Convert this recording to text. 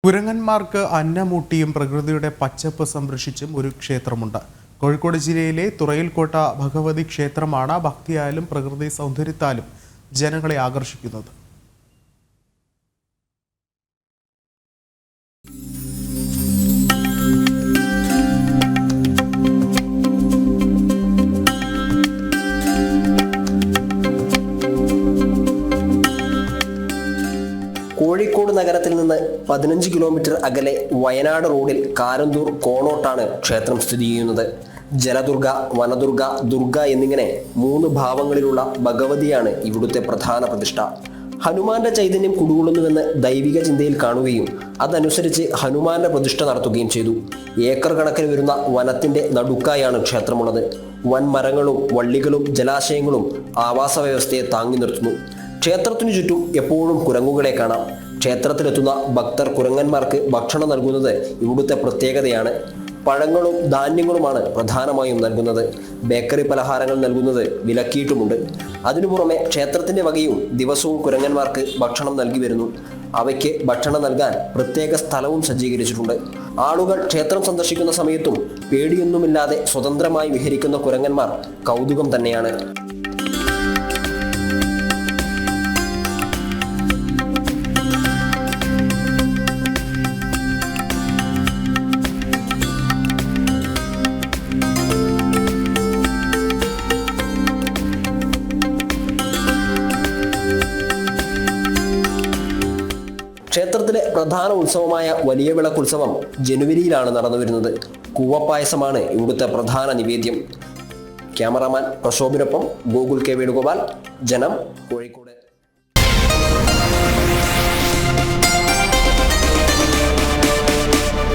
കുരങ്ങന്മാർക്ക് അന്നമൂട്ടിയും പ്രകൃതിയുടെ പച്ചപ്പ് സംരക്ഷിച്ചും ഒരു ക്ഷേത്രമുണ്ട്. കോഴിക്കോട് ജില്ലയിലെ തുറയിൽക്കോട്ട ഭഗവതി ക്ഷേത്രമാണ് ഭക്തിയാലും പ്രകൃതി സൗന്ദര്യത്താലും ജനങ്ങളെ ആകർഷിക്കുന്നത്. കോഴിക്കോട് നഗരത്തിൽ നിന്ന് 15 കിലോമീറ്റർ അകലെ വയനാട് റോഡിൽ കാരന്തൂർ കോണോട്ടാണ് ക്ഷേത്രം സ്ഥിതി ചെയ്യുന്നത്. ജലദുർഗ, വനദുർഗ, ദുർഗ എന്നിങ്ങനെ 3 ഭാവങ്ങളിലുള്ള ഭഗവതിയാണ് ഇവിടുത്തെ പ്രധാന പ്രതിഷ്ഠ. ഹനുമാന്റെ ചൈതന്യം കുടികൊള്ളുന്നുവെന്ന് ദൈവിക ചിന്തയിൽ കാണുകയും അതനുസരിച്ച് ഹനുമാന്റെ പ്രതിഷ്ഠ നടത്തുകയും ചെയ്തു. ഏക്കർ കണക്കിന് വരുന്ന വനത്തിന്റെ നടുക്കായാണ് ക്ഷേത്രമുള്ളത്. വൻമരങ്ങളും വള്ളികളും ജലാശയങ്ങളും ആവാസ വ്യവസ്ഥയെ താങ്ങി നിർത്തുന്നു. ക്ഷേത്രത്തിനു ചുറ്റും എപ്പോഴും കുരങ്ങുകളെ കാണാം. ക്ഷേത്രത്തിലെത്തുന്ന ഭക്തർ കുരങ്ങന്മാർക്ക് ഭക്ഷണം നൽകുന്നത് ഇവിടുത്തെ പ്രത്യേകതയാണ്. പഴങ്ങളും ധാന്യങ്ങളുമാണ് പ്രധാനമായും നൽകുന്നത്. ബേക്കറി പലഹാരങ്ങൾ നൽകുന്നത് വിലക്കിയിട്ടുമുണ്ട്. അതിനു പുറമെ ക്ഷേത്രത്തിന്റെ വകയും ദിവസവും കുരങ്ങന്മാർക്ക് ഭക്ഷണം നൽകി വരുന്നു. അവയ്ക്ക് ഭക്ഷണം നൽകാൻ പ്രത്യേക സ്ഥലവും സജ്ജീകരിച്ചിട്ടുണ്ട്. ആളുകൾ ക്ഷേത്രം സന്ദർശിക്കുന്ന സമയത്തും പേടിയൊന്നുമില്ലാതെ സ്വതന്ത്രമായി വിഹരിക്കുന്ന കുരങ്ങന്മാർ കൗതുകം തന്നെയാണ്. ക്ഷേത്രത്തിലെ പ്രധാന ഉത്സവമായ വലിയ വിളക്കുത്സവം ജനുവരിയിലാണ് നടന്നു വരുന്നത്. കൂവപ്പായസമാണ് ഇവിടുത്തെ പ്രധാന നിവേദ്യം. ക്യാമറാമാൻ പ്രശോഭിനൊപ്പം ഗോകുൽ കെ വേണുഗോപാൽ, ജനം, കോഴിക്കോട്.